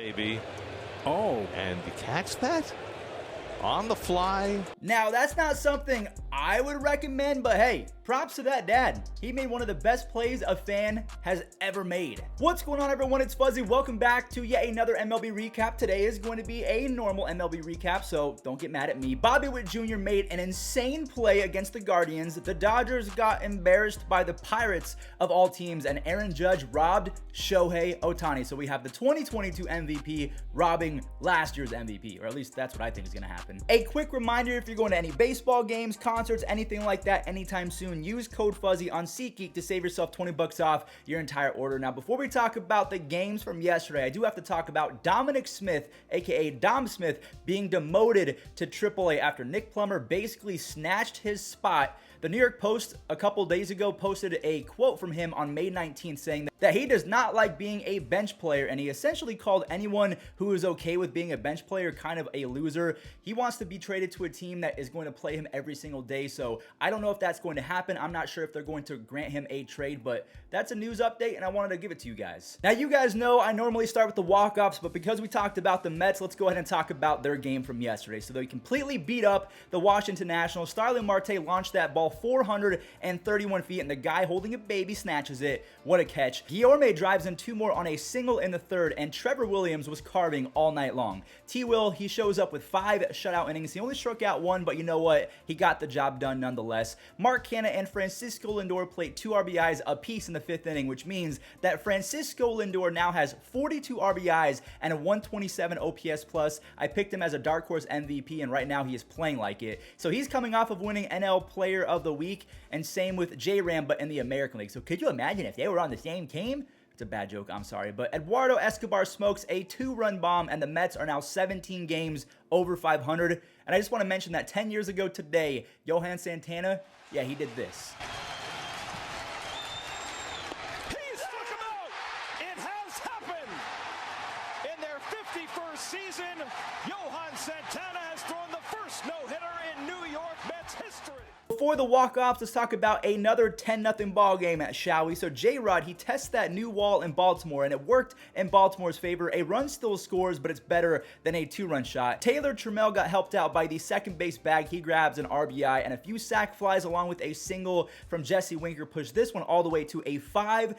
Baby. Oh. And you catch that? On the fly. Now, that's not something I would recommend, but hey, props to that dad. He made one of the best plays a fan has ever made. What's going on, everyone? It's Fuzzy. Welcome back to yet another MLB recap. Today is going to be a normal MLB recap, so don't get mad at me. Bobby Witt Jr. made an insane play against the Guardians. The Dodgers got embarrassed by the Pirates of all teams, and Aaron Judge robbed Shohei Ohtani. So we have the 2022 MVP robbing last year's MVP, or at least that's what I think is going to happen. A quick reminder, if you're going to any baseball games, concerts, anything like that anytime soon, use code Fuzzy on SeatGeek to save yourself 20 bucks off your entire order. Now, before we talk about the games from yesterday, I do have to talk about Dominic Smith, aka Dom Smith, being demoted to AAA after Nick Plummer basically snatched his spot. The New York Post a couple days ago posted a quote from him on May 19th saying that he does not like being a bench player, and he essentially called anyone who is okay with being a bench player kind of a loser. He wants to be traded to a team that is going to play him every single day, so I don't know if that's going to happen. I'm not sure if they're going to grant him a trade, but that's a news update, and I wanted to give it to you guys. Now, you guys know I normally start with the walk-offs, but because we talked about the Mets, let's go ahead and talk about their game from yesterday. So they completely beat up the Washington Nationals. Starling Marte launched that ball 431 feet, and the guy holding a baby snatches it. What a catch. Guillorme drives in two more on a single in the third, and Trevor Williams was carving all night long. T-Will, he shows up with 5 shutout innings. He only struck out 1, but you know what? He got the job done nonetheless. Mark Canha and Francisco Lindor played 2 RBIs apiece in the 5th inning, which means that Francisco Lindor now has 42 RBIs and a 127 OPS plus. I picked him as a dark horse MVP, and right now he is playing like it. So he's coming off of winning NL Player of the Week, and same with J-Ram, but in the American League. So could you imagine if they were on the same team? It's a bad joke, I'm sorry. But Eduardo Escobar smokes a 2-run bomb, and the Mets are now 17 games over 500. And I just want to mention that 10 years ago today, Johan Santana, yeah, he did this. He struck him out! It has happened! In their 51st season, Johan Santana has thrown the first no-hitter in New York Mets history. Before the walk-offs, let's talk about another 10-0 ball game, shall we? So J-Rod, he tests that new wall in Baltimore, and it worked in Baltimore's favor. A run still scores, but it's better than a 2-run shot. Taylor Trammell got helped out by the second base bag. He grabs an RBI, and a few sac flies along with a single from Jesse Winker pushed this one all the way to a 5-0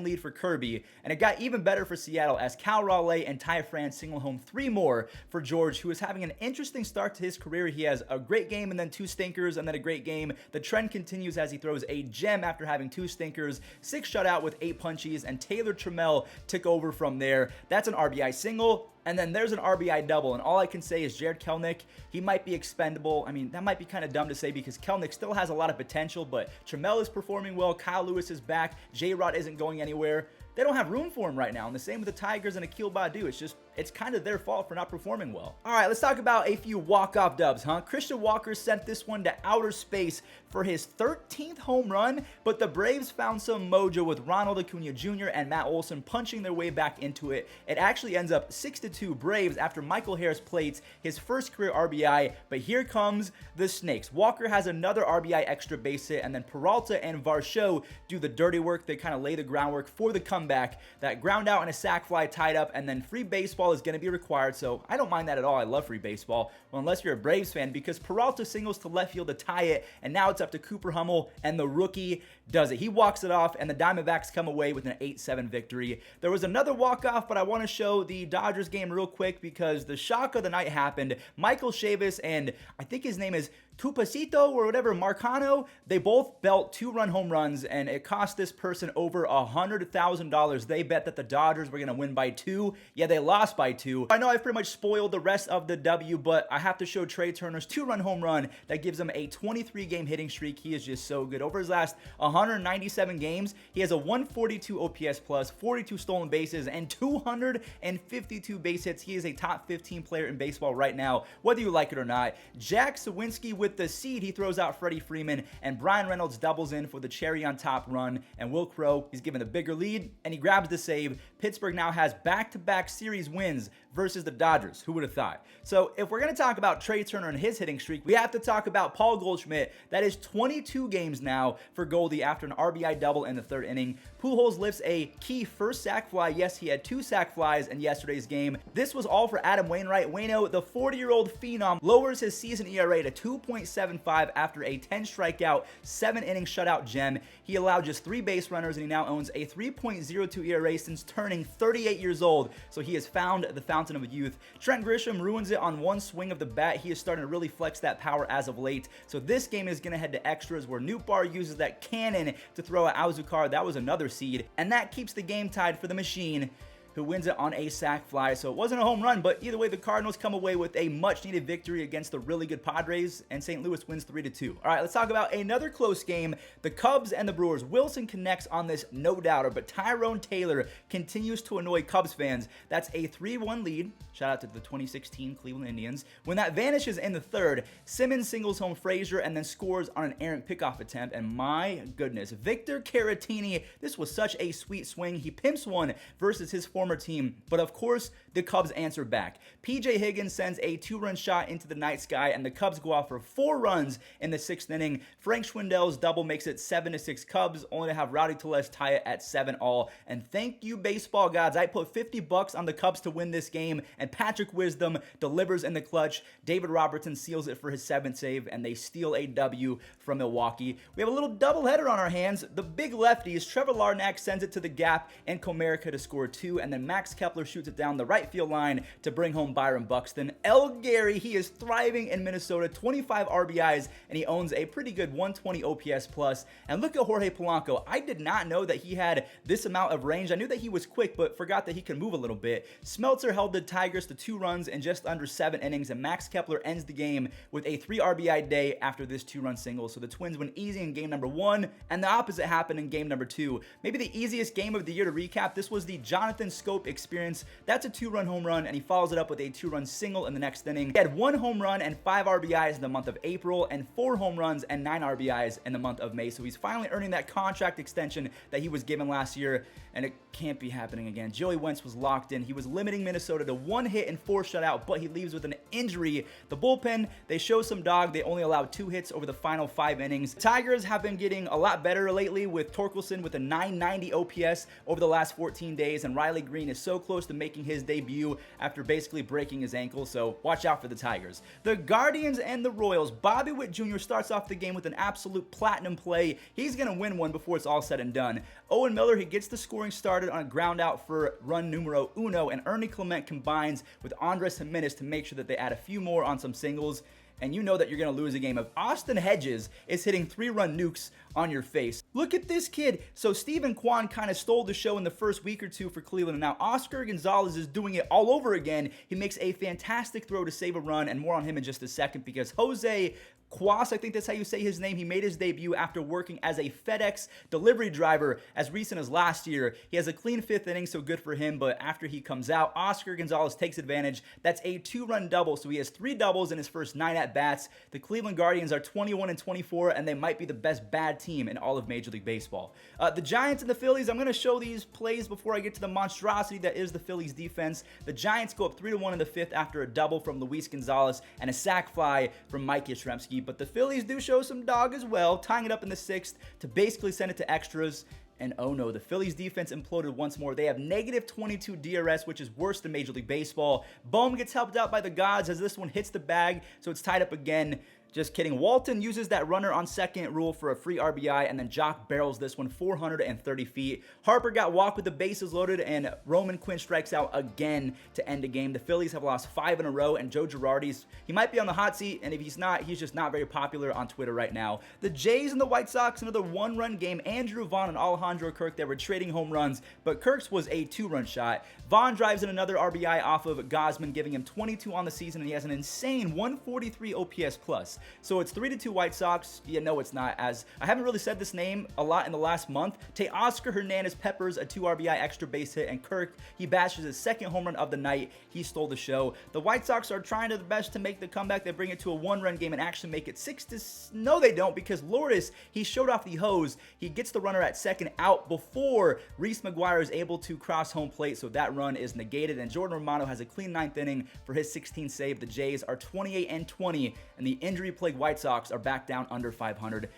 lead for Kirby. And it got even better for Seattle as Cal Raleigh and Ty France single home 3 more for George, who is having an interesting start to his career. He has a great game and then 2 stinkers and then a great game. The trend continues as he throws a gem after having 2 stinkers, 6 shutout with 8 punchies, and Taylor Trammell took over from there. That's an RBI single. And then there's an RBI double, and all I can say is Jared Kelenic, he might be expendable. I mean, that might be kind of dumb to say because Kelenic still has a lot of potential, but Trammell is performing well, Kyle Lewis is back, J-Rod isn't going anywhere. They don't have room for him right now, and the same with the Tigers and Akil Baddoo. It's kind of their fault for not performing well. All right, let's talk about a few walk-off dubs, huh? Christian Walker sent this one to outer space for his 13th home run, but the Braves found some mojo with Ronald Acuna Jr. and Matt Olson punching their way back into it. It actually ends up 6-2 Braves after Michael Harris plates his first career RBI, but here comes the Snakes. Walker has another RBI extra base hit, and then Peralta and Varsho do the dirty work. They kind of lay the groundwork for the comeback. That ground out and a sac fly tied up, and then free baseball is going to be required, so I don't mind that at all. I love free baseball, well, unless you're a Braves fan, because Peralta singles to left field to tie it, and now it's up to Cooper Hummel, and the rookie does it. He walks it off, and the Diamondbacks come away with an 8-7 victory. There was another walk-off, but I want to show the Dodgers game real quick because the shock of the night happened. Michael Chavis and I think his name is Tupacito or whatever, Marcano, they both belt 2-run home runs, and it cost this person over $100,000. They bet that the Dodgers were going to win by 2. Yeah, they lost by 2. I know I've pretty much spoiled the rest of the W, but I have to show Trey Turner's 2-run home run that gives him a 23-game hitting streak. He is just so good. Over his last 197 games, he has a 142 OPS plus, 42 stolen bases, and 252 base hits. He is a top 15 player in baseball right now, whether you like it or not. Jack Sawinski with the seed, he throws out Freddie Freeman, and Brian Reynolds doubles in for the cherry on top run, and Will Crowe, he's given the bigger lead, and he grabs the save. Pittsburgh now has back-to-back series wins versus the Dodgers. Who would have thought? So if we're going to talk about Trey Turner and his hitting streak, we have to talk about Paul Goldschmidt. That is 22 games now for Goldie after an RBI double in the third inning. Pujols lifts a key first sac fly. Yes, he had 2 sac flies in yesterday's game. This was all for Adam Wainwright. Waino, the 40-year-old phenom, lowers his season ERA to 2.75 after a 10 strikeout, 7-inning shutout gem. He allowed just 3 base runners, and he now owns a 3.02 ERA since turning 38 years old. So he has found the fountain of youth. Trent Grisham ruins it on one swing of the bat. He is starting to really flex that power as of late. So this game is going to head to extras where Nootbaar uses that cannon to throw at Auzukar. That was another seed. And that keeps the game tied for the machine, who wins it on a sac fly. So it wasn't a home run, but either way, the Cardinals come away with a much-needed victory against the really good Padres, and St. Louis wins 3-2. All right, let's talk about another close game, the Cubs and the Brewers. Wilson connects on this, no doubter, but Tyrone Taylor continues to annoy Cubs fans. That's a 3-1 lead. Shout out to the 2016 Cleveland Indians. When that vanishes in the third, Simmons singles home Frazier and then scores on an errant pickoff attempt, and my goodness, Victor Caratini, this was such a sweet swing. He pimps one versus his former team, but of course the Cubs answer back. PJ Higgins sends a 2-run shot into the night sky, and the Cubs go out for 4 runs in the 6th inning. Frank Schwindel's double makes it 7-6 Cubs, only to have Rowdy Tellez tie it at 7-all. And thank you, baseball gods. I put $50 on the Cubs to win this game, and Patrick Wisdom delivers in the clutch. David Robertson seals it for his 7th save, and they steal a W from Milwaukee. We have a little doubleheader on our hands. The big lefties, Trevor Larnach sends it to the gap, and Comerica to score 2, and then Max Kepler shoots it down the right field line to bring home Byron Buxton. El Gary, he is thriving in Minnesota, 25 RBIs, and he owns a pretty good 120 OPS plus. And look at Jorge Polanco. I did not know that he had this amount of range. I knew that he was quick, but forgot that he could move a little bit. Smeltzer held the Tigers to 2 runs in just under 7 innings, and Max Kepler ends the game with a 3 RBI day after this 2-run single. So the Twins win easy in game number 1, and the opposite happened in game number 2. Maybe the easiest game of the year to recap. This was the Jonathan Scope experience. That's a 2-run home run, and he follows it up with a 2-run single in the next inning. He had 1 home run and 5 RBIs in the month of April, and 4 home runs and 9 RBIs in the month of May. So he's finally earning that contract extension that he was given last year, and it can't be happening again. Joey Wentz was locked in. He was limiting Minnesota to 1 hit and 4 shutout, but he leaves with an injury. The bullpen, they show some dog. They only allowed 2 hits over the final 5 innings. The Tigers have been getting a lot better lately, with Torkelson with a 990 OPS over the last 14 days, and Riley Green is so close to making his debut after basically breaking his ankle, so watch out for the Tigers. The Guardians and the Royals. Bobby Witt Jr. starts off the game with an absolute platinum play. He's going to win one before it's all said and done. Owen Miller, he gets the scoring started on a ground out for run numero uno, and Ernie Clement combines with Andres Jimenez to make sure that they add a few more on some singles. And you know that you're going to lose a game if Austin Hedges is hitting 3-run nukes on your face. Look at this kid. So Stephen Kwan kind of stole the show in the first week or two for Cleveland, and now Oscar Gonzalez is doing it all over again. He makes a fantastic throw to save a run, and more on him in just a second, because Jose Cuas, I think that's how you say his name. He made his debut after working as a FedEx delivery driver as recent as last year. He has a clean 5th inning, so good for him, but after he comes out, Oscar Gonzalez takes advantage. That's a 2-run double, so he has 3 doubles in his first 9 at-bats. The Cleveland Guardians are 21-24, and they might be the best bad team in all of Major League Baseball. The Giants and the Phillies, I'm going to show these plays before I get to the monstrosity that is the Phillies defense. The Giants go up 3-1 in the 5th after a double from Luis Gonzalez and a sac fly from Mike Yastrzemski. But the Phillies do show some dog as well, tying it up in the 6th to basically send it to extras. And oh no, the Phillies defense imploded once more. They have negative 22 DRS, which is worse than Major League Baseball. Bohm gets helped out by the gods as this one hits the bag, so it's tied up again. Just kidding. Walton uses that runner on second rule for a free RBI, and then Jock barrels this one 430 feet. Harper got walked with the bases loaded, and Roman Quinn strikes out again to end the game. The Phillies have lost 5 in a row, and Joe Girardi's, he might be on the hot seat, and if he's not, he's just not very popular on Twitter right now. The Jays and the White Sox, another 1-run game. Andrew Vaughn and Alejandro Kirk, they were trading home runs, but Kirk's was a 2-run shot. Vaughn drives in another RBI off of Gosman, giving him 22 on the season, and he has an insane 143 OPS plus. So it's 3-2 White Sox. Yeah, no, it's not. As I haven't really said this name a lot in the last month. Teoscar Hernandez peppers a 2 RBI extra base hit, and Kirk, he bashes his second home run of the night. He stole the show. The White Sox are trying their best to make the comeback. They bring it to a 1-run game and actually make it 6-. No, they don't, because Lourdes, he showed off the hose. He gets the runner at second out before Reese McGuire is able to cross home plate, so that run is negated, and Jordan Romano has a clean 9th inning for his 16th save. The Jays are 28-20, and the injury-plagued White Sox are back down under 500.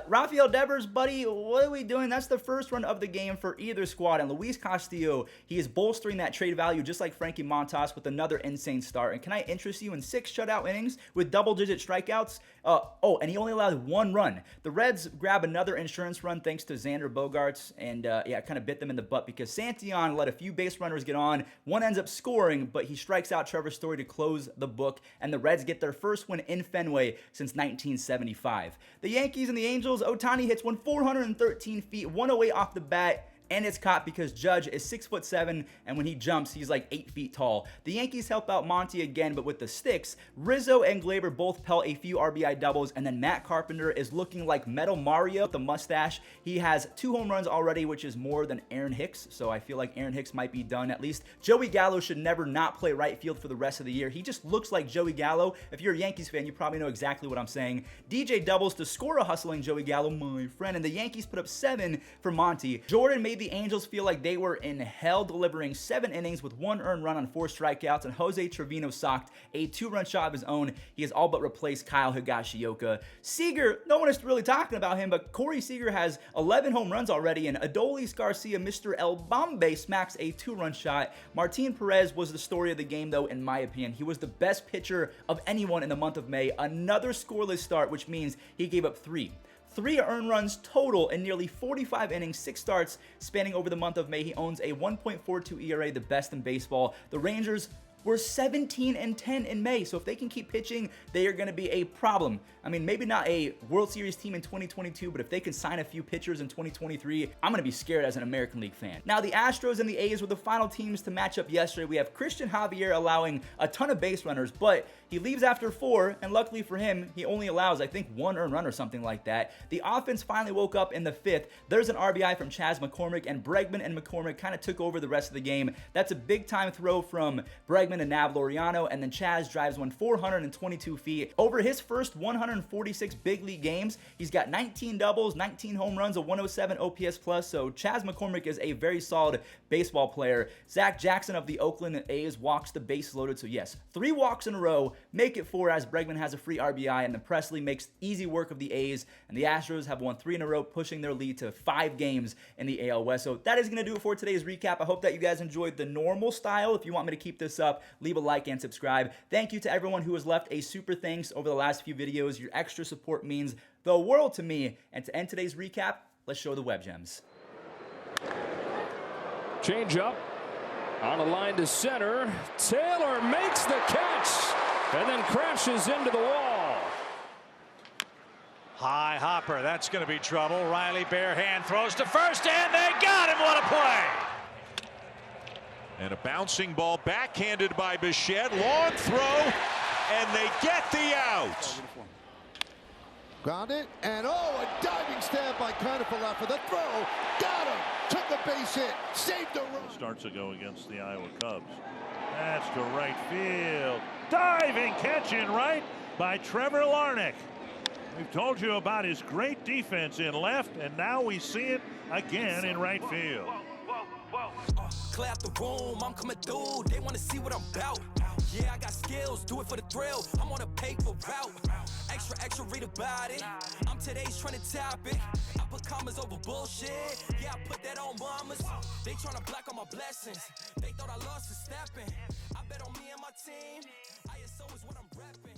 Rafael Devers, buddy, what are we doing? That's the first run of the game for either squad, and Luis Castillo, he is bolstering that trade value just like Frankie Montas with another insane start. And can I interest you in 6 shutout innings with double-digit strikeouts? And he only allowed 1 run. The Reds grab another insurance run thanks to Xander Bogaerts, and it kind of bit them in the butt because Santillan let a few base runners get on. One ends up scoring, but he strikes out Trevor Story to close the book, and the Reds get their first win in Fenway since 1975. The Yankees and the Angels, Ohtani hits one 413 feet, 108 off the bat, and it's caught because Judge is 6'7", and when he jumps, he's like 8 feet tall. The Yankees help out Monty again, but with the sticks, Rizzo and Glaber both pelt a few RBI doubles, and then Matt Carpenter is looking like Metal Mario with the mustache. He has 2 home runs already, which is more than Aaron Hicks, so I feel like Aaron Hicks might be done at least. Joey Gallo should never not play right field for the rest of the year. He just looks like Joey Gallo. If you're a Yankees fan, you probably know exactly what I'm saying. DJ doubles to score a hustling Joey Gallo, my friend, and the Yankees put up 7 for Monty. Jordan made the Angels feel like they were in hell, delivering 7 innings with 1 earned run on 4 strikeouts, and Jose Trevino socked a 2-run shot of his own. He has all but replaced Kyle Higashioka. Seager, no one is really talking about him, but Corey Seager has 11 home runs already, and Adolis Garcia, Mr. El Bombe, smacks a 2-run shot. Martin Perez was the story of the game, though, in my opinion. He was the best pitcher of anyone in the month of May. Another scoreless start, which means he gave up 3 earned runs total in nearly 45 innings, 6 starts spanning over the month of May. He owns a 1.42 ERA, the best in baseball. The Rangers were 17-10 in May, so if they can keep pitching, they are going to be a problem. I mean, maybe not a World Series team in 2022, but if they can sign a few pitchers in 2023, I'm going to be scared as an American League fan. Now, the Astros and the A's were the final teams to match up yesterday. We have Christian Javier allowing a ton of base runners, but he leaves after 4, and luckily for him, he only allows, I think, 1 earned run or something like that. The offense finally woke up in the 5th. There's an RBI from Chas McCormick, and Bregman and McCormick kind of took over the rest of the game. That's a big-time throw from Bregman and Nav Laureano, and then Chas drives one 422 feet. Over his first 146 big league games, he's got 19 doubles, 19 home runs, a 107 OPS plus, so Chas McCormick is a very solid baseball player. Zach Jackson of the Oakland A's walks the bases loaded, so yes, 3 walks in a row, make it 4 as Bregman has a free RBI, and then Presley makes easy work of the A's, and the Astros have won 3 in a row, pushing their lead to 5 games in the AL West. So that is going to do it for today's recap. I hope that you guys enjoyed the normal style. If you want me to keep this up, leave a like and subscribe. Thank you to everyone who has left a super thanks over the last few videos. Your extra support means the world to me. And to end today's recap, let's show the web gems. Change up on a line to center. Taylor makes the catch and then crashes into the wall. High hopper, that's going to be trouble. Riley bare hand throws to first, and they got him. What a play! And a bouncing ball backhanded by Bichette. Long throw, and they get the out. Grounded, and a diving stab by Kernifel for the throw. Got him! Took a base hit. Saved the run. Starts to go against the Iowa Cubs. That's to right field. Diving catch in right by Trevor Larnach. We've told you about his great defense in left, and now we see it again in right field. Clear out the room, I'm coming through. They want to see what I'm about. Yeah, I got skills, do it for the thrill. I'm on a paper route. Extra, read about it. I'm today's trending topic. I put commas over bullshit. Yeah, I put that on mamas. They tryna block all my blessings. They thought I lost for stepping. I bet on me and my team. ISO is what I'm repping.